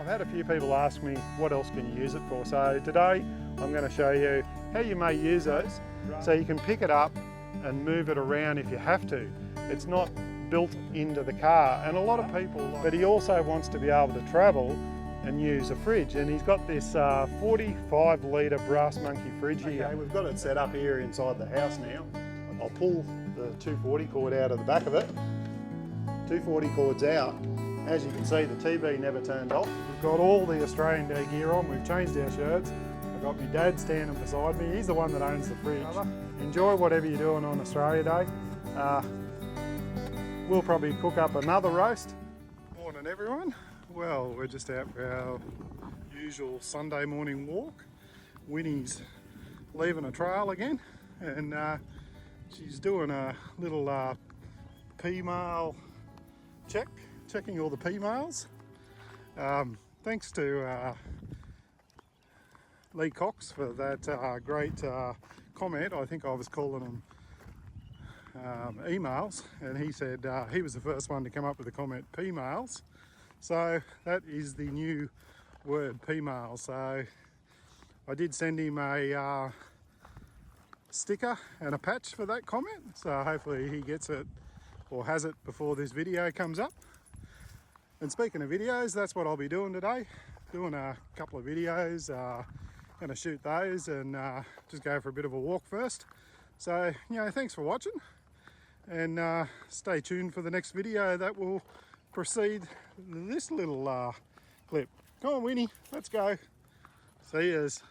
I've had a few people ask me what else can you use it for. So today I'm going to show you how you may use it so you can pick it up and move it around if you have to. It's not built into the car, and a lot of people, but he also wants to be able to travel and use a fridge, and he's got this 45 litre brass monkey fridge here. Okay, we've got it set up here inside the house now. I'll pull the 240 cord out of the back of it. 240 cords out. As you can see, the TV never turned off. We've got all the Australian Day gear on. We've changed our shirts. I've got my dad standing beside me. He's the one that owns the fridge. Enjoy whatever you're doing on Australia Day. We'll probably cook up another roast. Morning everyone. Well, we're just out for our usual Sunday morning walk. Winnie's leaving a trail again, and she's doing a little P-mail checking all the P-mails. Thanks to Lee Cox for that great comment. I think I was calling them emails, and he said he was the first one to come up with the comment P-mails. So that is the new word, P-mail. So I did send him a sticker and a patch for that comment, so hopefully he gets it or has it before this video comes up. And speaking of videos, that's what I'll be doing today. Doing a couple of videos, going to shoot those and just go for a bit of a walk first. So, you know, thanks for watching, and stay tuned for the next video that will precede this little clip. Come on Winnie, let's go. See yous.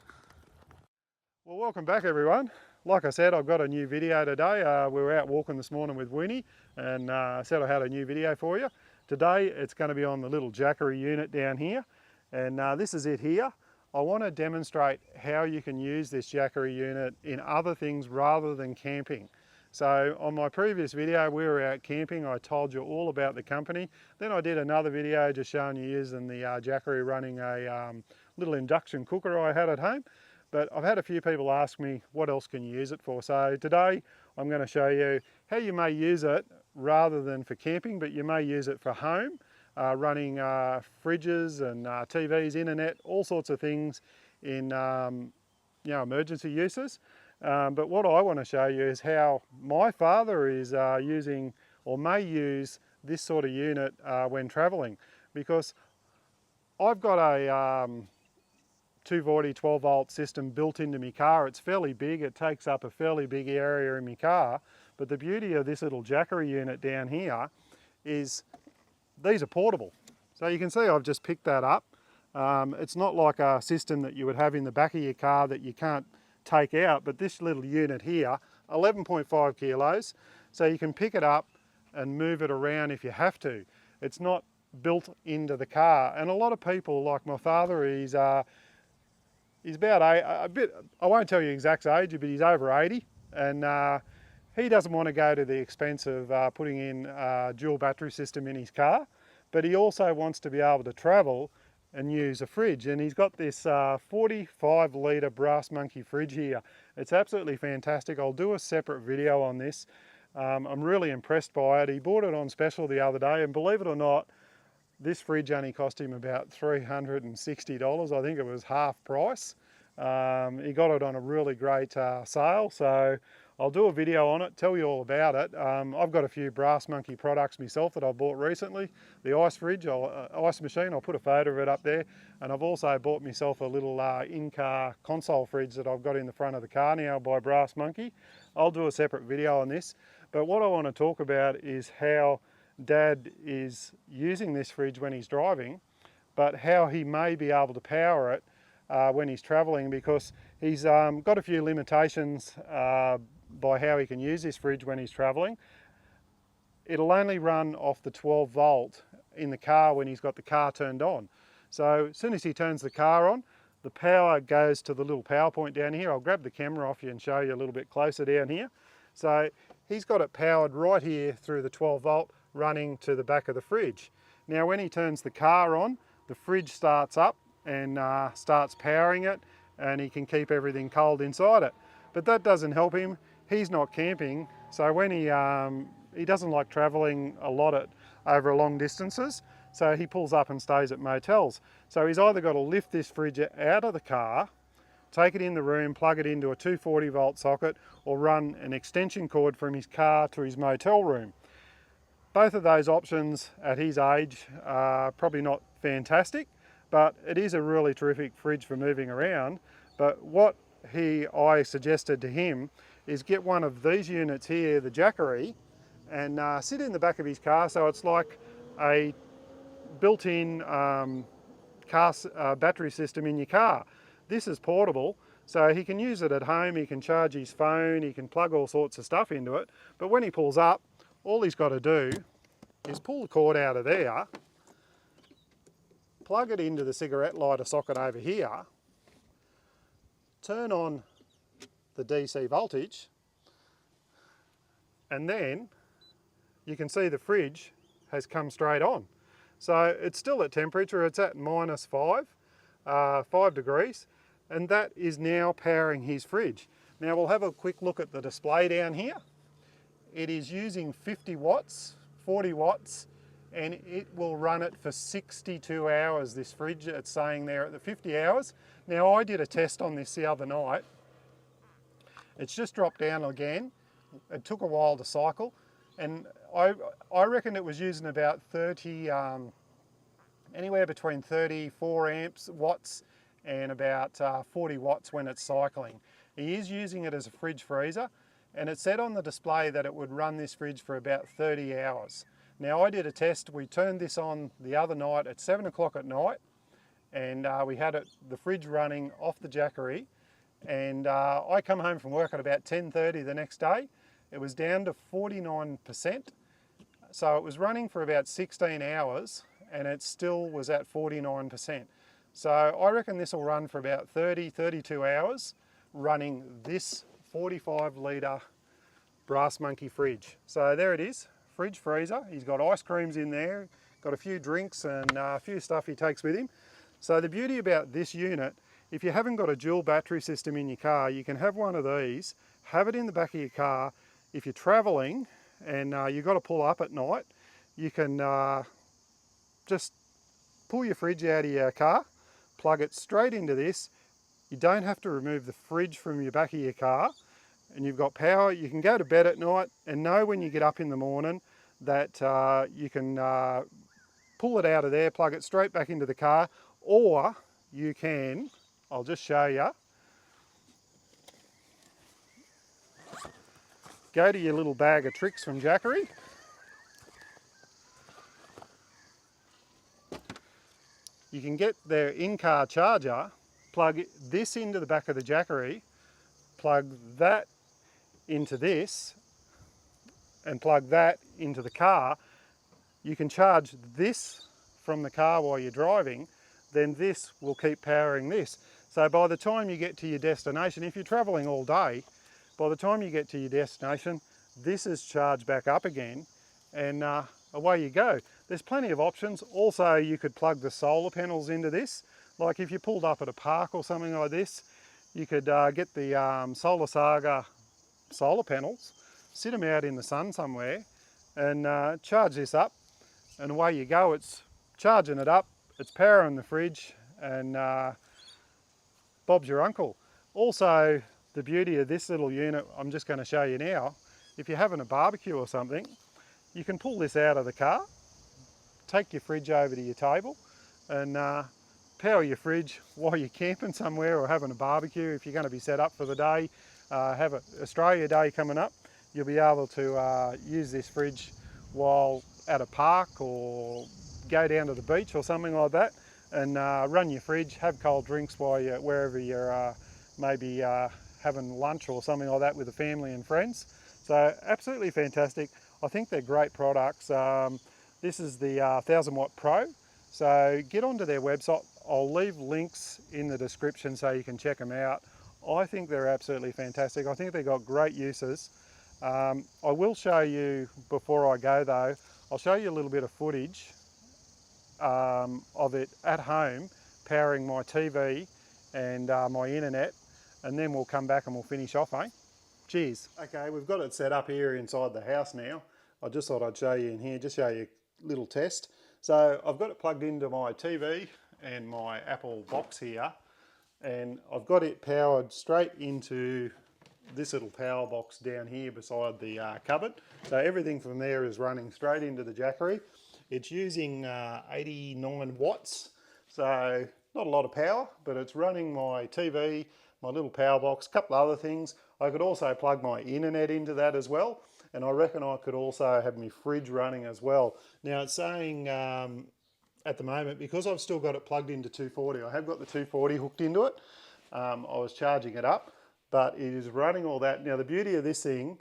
Well, welcome back everyone. Like I said, I've got a new video today. We were out walking this morning with Winnie, and I said I had a new video for you. Today it's going to be on the little Jackery unit down here, and this is it here. I want to demonstrate how you can use this Jackery unit in other things rather than camping. So on my previous video, we were out camping. I told you all about the company. Then I did another video just showing you using the Jackery, running a little induction cooker I had at home. But I've had a few people ask me what else can you use it for. So today I'm going to show you how you may use it rather than for camping, but you may use it for home, running fridges and TVs, internet, all sorts of things in you know, emergency uses. But what I want to show you is how my father is using or may use this sort of unit when travelling, because I've got a 240 12 volt system built into my car. It's fairly big, it takes up a fairly big area in my car, but the beauty of this little Jackery unit down here is these are portable. So you can see I've just picked that up. It's not like a system that you would have in the back of your car that you can't take out, but this little unit here, 11.5 kilos, so you can pick it up and move it around if you have to. It's not built into the car, and a lot of people, like my father, he's about a bit, I won't tell you exact age, but he's over 80, and he doesn't want to go to the expense of putting in a dual battery system in his car, but he also wants to be able to travel and use a fridge, and he's got this 45 litre brass monkey fridge here. It's absolutely fantastic. I'll do a separate video on this. I'm really impressed by it. He bought it on special the other day, and believe it or not, this fridge only cost him about $360. I think it was half price. He got it on a really great sale, so I'll do a video on it, tell you all about it. I've got a few brass monkey products myself that I bought recently. The ice fridge, ice machine, I'll put a photo of it up there. And I've also bought myself a little in-car console fridge that I've got in the front of the car now by Brass Monkey. I'll do a separate video on this. But what I want to talk about is how Dad is using this fridge when he's driving, but how he may be able to power it when he's traveling, because he's got a few limitations by how he can use this fridge when he's traveling. It'll only run off the 12 volt in the car when he's got the car turned on. So as soon as he turns the car on, the power goes to the little power point down here. I'll grab the camera off you and show you a little bit closer down here. So he's got it powered right here through the 12 volt running to the back of the fridge. Now when he turns the car on, the fridge starts up and starts powering it, and he can keep everything cold inside it. But that doesn't help him. He's not camping, so when he doesn't like traveling a lot over long distances. so he pulls up and stays at motels. So he's either got to lift this fridge out of the car, take it in the room, plug it into a 240 volt socket, or run an extension cord from his car to his motel room. Both of those options at his age are probably not fantastic, but it is a really terrific fridge for moving around. But what I suggested to him is get one of these units here, the Jackery, and sit in the back of his car, so it's like a built-in battery system in your car. This is portable, so he can use it at home, he can charge his phone, he can plug all sorts of stuff into it, but when he pulls up, all he's got to do is pull the cord out of there, plug it into the cigarette lighter socket over here, turn on the DC voltage, and then you can see the fridge has come straight on. So it's still at temperature, it's at -5 degrees, and that is now powering his fridge. Now we'll have a quick look at the display down here. It is using 50 watts, 40 watts, and it will run it for 62 hours, this fridge. It's saying there at the 50 hours. Now I did a test on this the other night. It's just dropped down again. It took a while to cycle, and I reckon it was using about 30, anywhere between 34 watts and about 40 watts when it's cycling. He is using it as a fridge freezer, and it said on the display that it would run this fridge for about 30 hours. Now I did a test, we turned this on the other night at 7 o'clock at night, and we had the fridge running off the Jackery, and I come home from work at about 10:30 the next day. It was down to 49%, so it was running for about 16 hours, and it still was at 49%. So I reckon this will run for about 32 hours, running this 45 litre Brass Monkey fridge. So there it is, fridge freezer. He's got ice creams in there, got a few drinks and a few stuff he takes with him. So the beauty about this unit, if you haven't got a dual battery system in your car, you can have one of these, have it in the back of your car. If you're traveling and you've got to pull up at night, you can just pull your fridge out of your car, plug it straight into this. You don't have to remove the fridge from your back of your car, and you've got power. You can go to bed at night and know when you get up in the morning that you can pull it out of there, plug it straight back into the car, or you can, I'll just show you, go to your little bag of tricks from Jackery. You can get their in-car charger, plug this into the back of the Jackery, plug that into this, and plug that into the car. You can charge this from the car while you're driving, then this will keep powering this. So by the time you get to your destination, if you're traveling all day, by the time you get to your destination, this is charged back up again, and away you go. There's plenty of options. Also, you could plug the solar panels into this. Like if you pulled up at a park or something like this, you could get the Solar Saga solar panels, sit them out in the sun somewhere, and charge this up, and away you go. It's charging it up, it's powering the fridge, and Bob's your uncle. Also, the beauty of this little unit, I'm just going to show you now, if you're having a barbecue or something, you can pull this out of the car, take your fridge over to your table, and power your fridge while you're camping somewhere or having a barbecue. If you're going to be set up for the day, have an Australia Day coming up, you'll be able to use this fridge while at a park or go down to the beach or something like that, and run your fridge, have cold drinks while you're wherever you're maybe having lunch or something like that with the family and friends. So absolutely fantastic. I think they're great products. This is the 1000 Watt Pro. So get onto their website. I'll leave links in the description so you can check them out. I think they're absolutely fantastic. I think they've got great uses. I will show you, before I go though, I'll show you a little bit of footage of it at home, powering my TV and my internet, and then we'll come back and we'll finish off, eh? Cheers. Okay, we've got it set up here inside the house now. I just thought I'd show you in here, just show you a little test. So I've got it plugged into my TV and my Apple box here, and I've got it powered straight into this little power box down here beside the cupboard. So everything from there is running straight into the Jackery. It's using 89 watts, so not a lot of power, but it's running my TV, my little power box, a couple other things. I could also plug my internet into that as well, and I reckon I could also have my fridge running as well. Now it's saying at the moment, because I've still got it plugged into 240, I have got the 240 hooked into it. I was charging it up, but it is running all that. Now the beauty of this thing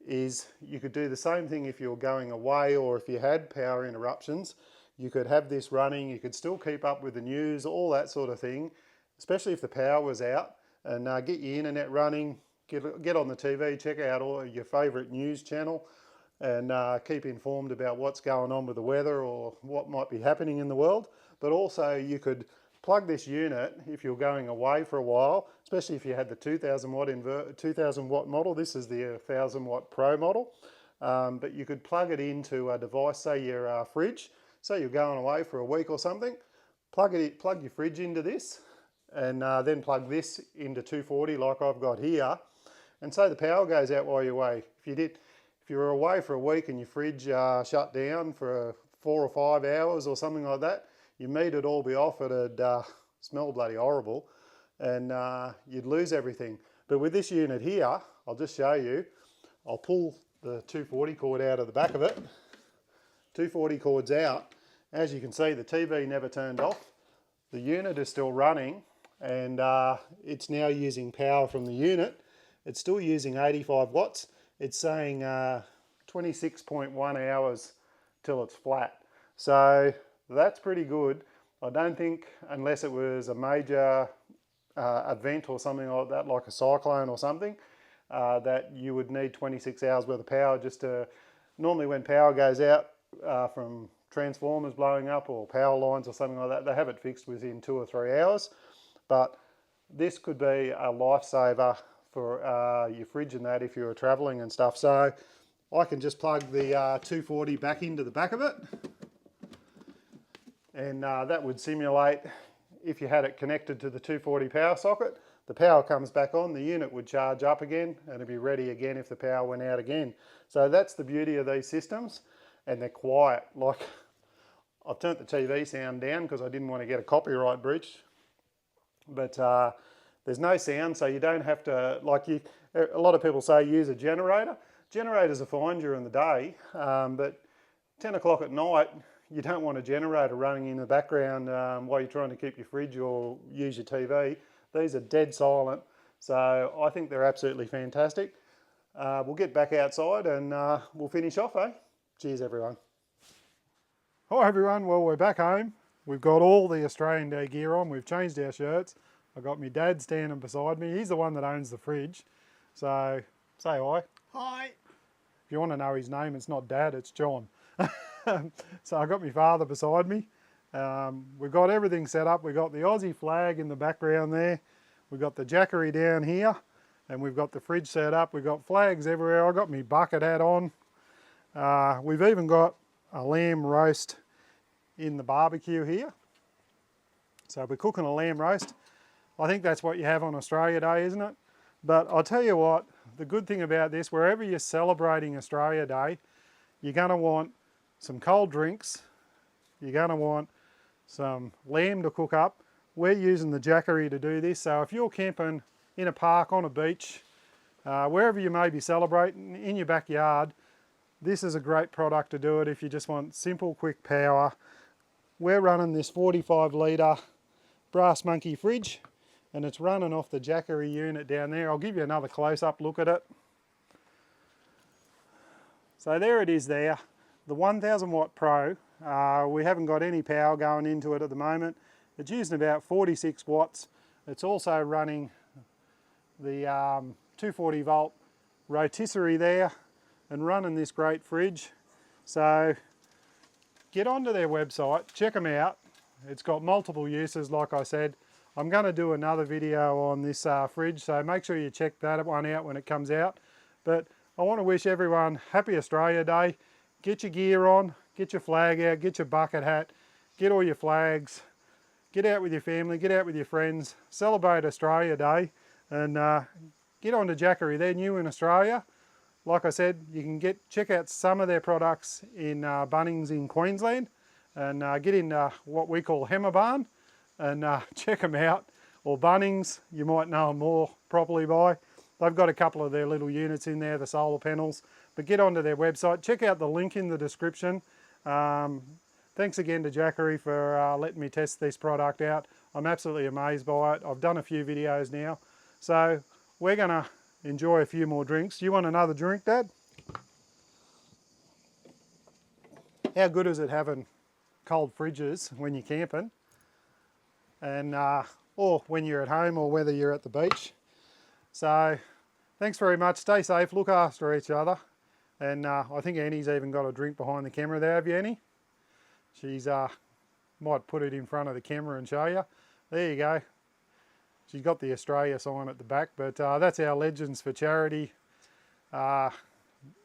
is you could do the same thing if you're going away, or if you had power interruptions. You could have this running, you could still keep up with the news, all that sort of thing, especially if the power was out, and get your internet running, get on the TV, check out all your favourite news channel, and keep informed about what's going on with the weather or what might be happening in the world. But also you could plug this unit if you're going away for a while, especially if you had the 2000 watt model. This is the 1000 watt Pro model, but you could plug it into a device, say your fridge. Say you're going away for a week or something, plug your fridge into this, and then plug this into 240 like I've got here, and say the power goes out while you're away. If you were away for a week and your fridge shut down for 4 or 5 hours or something like that, your meat would all be off, it'd smell bloody horrible, and you'd lose everything. But with this unit here, I'll just show you, I'll pull the 240 cord out of the back of it, 240 cords out. As you can see, the TV never turned off, the unit is still running, and it's now using power from the unit. It's still using 85 watts. It's saying 26.1 hours till it's flat. So that's pretty good. I don't think, unless it was a major event or something like that, like a cyclone or something, that you would need 26 hours worth of power just to, normally when power goes out from transformers blowing up or power lines or something like that, they have it fixed within 2 or 3 hours. But this could be a lifesaver for your fridge and that if you were traveling and stuff. So I can just plug the 240 back into the back of it, and that would simulate if you had it connected to the 240 power socket. The power comes back on, the unit would charge up again, and it'd be ready again if the power went out again. So that's the beauty of these systems, and they're quiet. Like, I've turned the TV sound down because I didn't want to get a copyright breach, but there's no sound, so you don't have to, a lot of people say use a generator. Generators are fine during the day, but 10 o'clock at night, you don't want a generator running in the background while you're trying to keep your fridge or use your TV. These are dead silent, so I think they're absolutely fantastic. We'll get back outside and we'll finish off, eh? Cheers, everyone. Hi, everyone. Well, we're back home. We've got all the Australian Day gear on. We've changed our shirts. I've got my dad standing beside me. He's the one that owns the fridge. So, say hi. Hi. If you want to know his name, it's not Dad, it's John. So I've got my father beside me. We've got everything set up. We've got the Aussie flag in the background there. We've got the Jackery down here, and we've got the fridge set up. We've got flags everywhere. I've got my bucket hat on. We've even got a lamb roast in the barbecue here. So we're cooking a lamb roast. I think that's what you have on Australia Day, isn't it? But I'll tell you what, the good thing about this, wherever you're celebrating Australia Day, you're going to want some cold drinks, you're going to want some lamb to cook up. We're using the Jackery to do this, so if you're camping in a park, on a beach, wherever you may be celebrating, in your backyard, this is a great product to do it if you just want simple, quick power. We're running this 45 litre Brass Monkey fridge, and it's running off the Jackery unit down there. I'll give you another close-up look at it. So there it is there, the 1000 watt Pro. We haven't got any power going into it at the moment. It's using about 46 watts. It's also running the 240 volt rotisserie there and running this great fridge. So get onto their website, check them out. It's got multiple uses, like I said. I'm going to do another video on this fridge, so make sure you check that one out when it comes out. But I want to wish everyone happy Australia Day. Get your gear on, get your flag out, get your bucket hat, get all your flags, get out with your family, get out with your friends, celebrate Australia Day, and get on to Jackery. They're new in Australia. Like I said, you can check out some of their products in Bunnings in Queensland, and get in what we call Hammerbarn and check them out. Or Bunnings, you might know them more properly by. They've got a couple of their little units in there, the solar panels. But get onto their website, check out the link in the description. Thanks again to Jackery for letting me test this product out. I'm absolutely amazed by it. I've done a few videos now. So we're going to enjoy a few more drinks. Do you want another drink, Dad? How good is it having cold fridges when you're camping? And or when you're at home, or whether you're at the beach. So thanks very much. Stay safe, look after each other. And I think Annie's even got a drink behind the camera there. Have you, Annie? She's might put it in front of the camera and show you. There you go. She's got the Australia sign at the back, but that's our Legends for Charity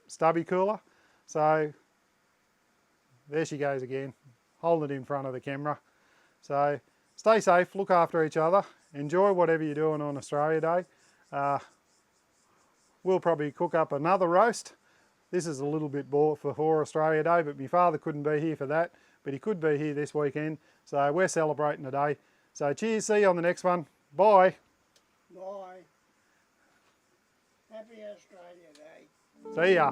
stubby cooler. So there she goes again, holding it in front of the camera. So stay safe, look after each other, enjoy whatever you're doing on Australia Day. We'll probably cook up another roast. This is a little bit before Australia Day, but my father couldn't be here for that, but he could be here this weekend. So we're celebrating today. So cheers, see you on the next one. Bye. Bye. Happy Australia Day. See ya.